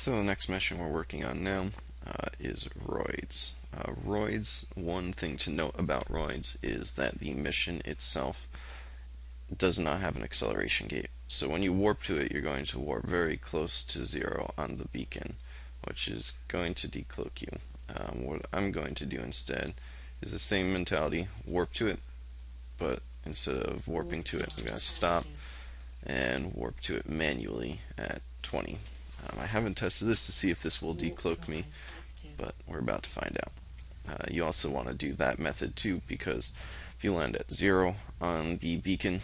So the next mission we're working on now is Roids. Roids, one thing to note about Roids is that the mission itself does not have an acceleration gate. So when you warp to it, you're going to warp very close to zero on the beacon, which is going to decloak you. What I'm going to do instead is the same mentality, warp to it, but instead of warping to it, I'm going to stop and warp to it manually at 20. I haven't tested this to see if this will decloak me, but we're about to find out. You also want to do that method too, because if you land at 0 on the beacon,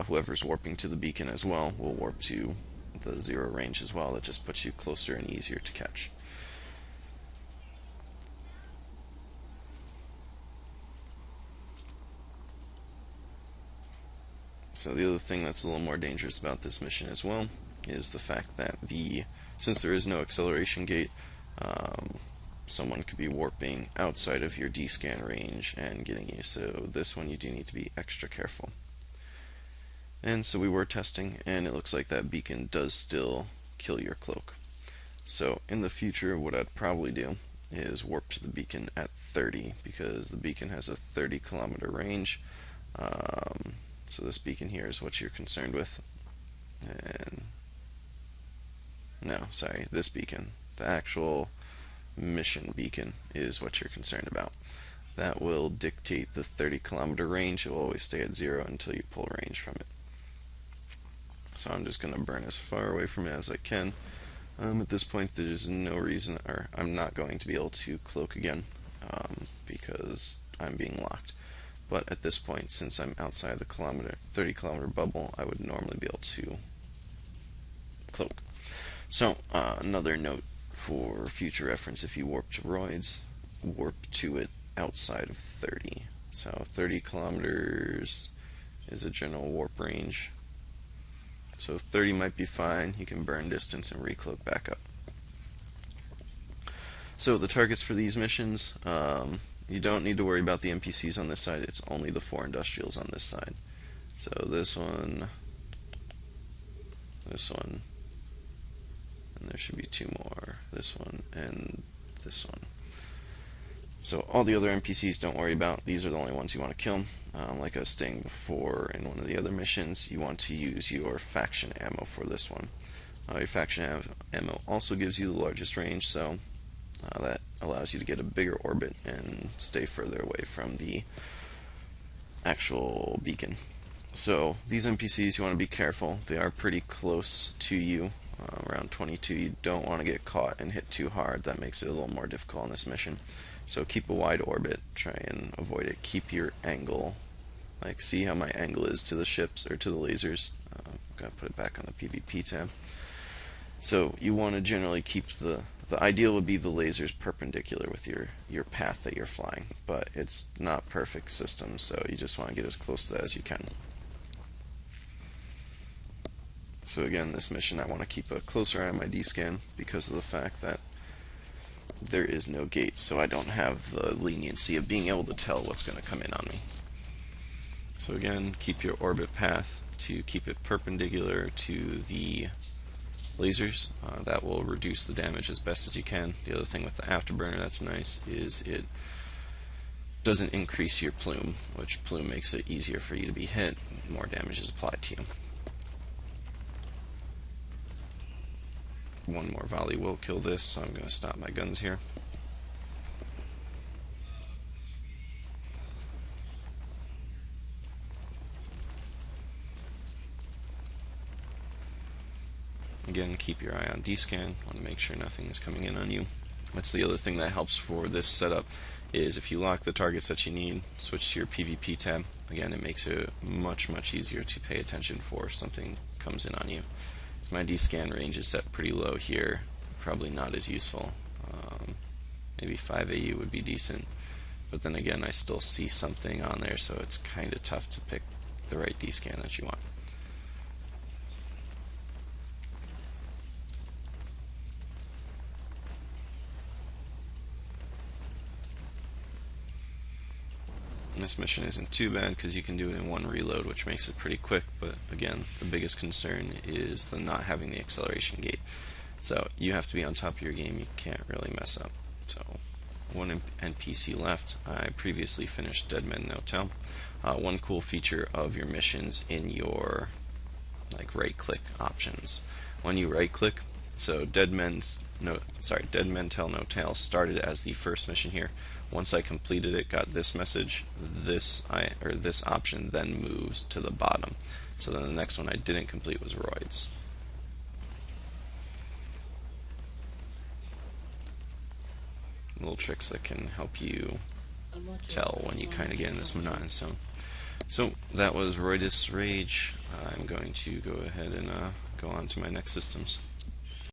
whoever's warping to the beacon as well will warp to the 0 range as well. That just puts you closer and easier to catch. So the other thing that's a little more dangerous about this mission as well is the fact that since there is no acceleration gate, someone could be warping outside of your D-scan range and getting you. So this one you do need to be extra careful. And so we were testing, and it looks like that beacon does still kill your cloak. So in the future, what I'd probably do is warp to the beacon at 30, because the beacon has a 30-kilometer range. So this beacon here is what you're concerned with. And no, sorry, this beacon, the actual mission beacon, is what you're concerned about. That will dictate the 30-kilometer range. It will always stay at 0 until you pull range from it. So I'm just going to burn as far away from it as I can. At this point, there's no reason, or I'm not going to be able to cloak again, because I'm being locked. But at this point, since I'm outside the 30-kilometer bubble, I would normally be able to cloak. So another note for future reference: if you warp to Roids, warp to it outside of 30. So 30 kilometers is a general warp range. So 30 might be fine. You can burn distance and recloak back up. So the targets for these missions, you don't need to worry about the NPCs on this side. It's only the 4 industrials on this side. So this one, and there should be 2 more. This one and this one. So all the other NPCs don't worry about. These are the only ones you want to kill. Like I was saying before in one of the other missions, you want to use your faction ammo for this one. Your faction ammo also gives you the largest range, so that allows you to get a bigger orbit and stay further away from the actual beacon. So these NPCs, you want to be careful. They are pretty close to you, around 22. You don't want to get caught and hit too hard. That makes it a little more difficult on this mission. So keep a wide orbit, try and avoid it. Keep your angle, like see how my angle is to the ships or to the lasers. I'm going to put it back on the PvP tab. So you want to generally keep the ideal would be the lasers perpendicular with your path that you're flying, but it's not perfect system, so you just want to get as close to that as you can. So again, this mission I want to keep a closer eye on my D-scan because of the fact that there is no gate, so I don't have the leniency of being able to tell what's going to come in on me. So again, keep your orbit path to keep it perpendicular to the lasers. That will reduce the damage as best as you can. The other thing with the Afterburner that's nice is it doesn't increase your plume, which plume makes it easier for you to be hit. More damage is applied to you. One more volley will kill this, so I'm going to stop my guns here. Again, keep your eye on D-scan. Want to make sure nothing is coming in on you. That's the other thing that helps for this setup, is if you lock the targets that you need, switch to your PvP tab. Again, it makes it much easier to pay attention for if something comes in on you. So my D-scan range is set pretty low here. Probably not as useful. Maybe 5 AU would be decent. But then again, I still see something on there, so it's kind of tough to pick the right D-scan that you want. And this mission isn't too bad because you can do it in one reload, which makes it pretty quick, but again, the biggest concern is the not having the acceleration gate. So you have to be on top of your game. You can't really mess up. So one NPC left. I previously finished Dead Men No Tell. One cool feature of your missions in your right-click options. When you right-click, so Dead Men Tell No Tale started as the first mission here. Once I completed it, got this message. This option then moves to the bottom. So then the next one I didn't complete was Roids. Little tricks that can help you tell when you kind of get in this monotonous zone. So that was Roidiest Rage. I'm going to go ahead and go on to my next systems.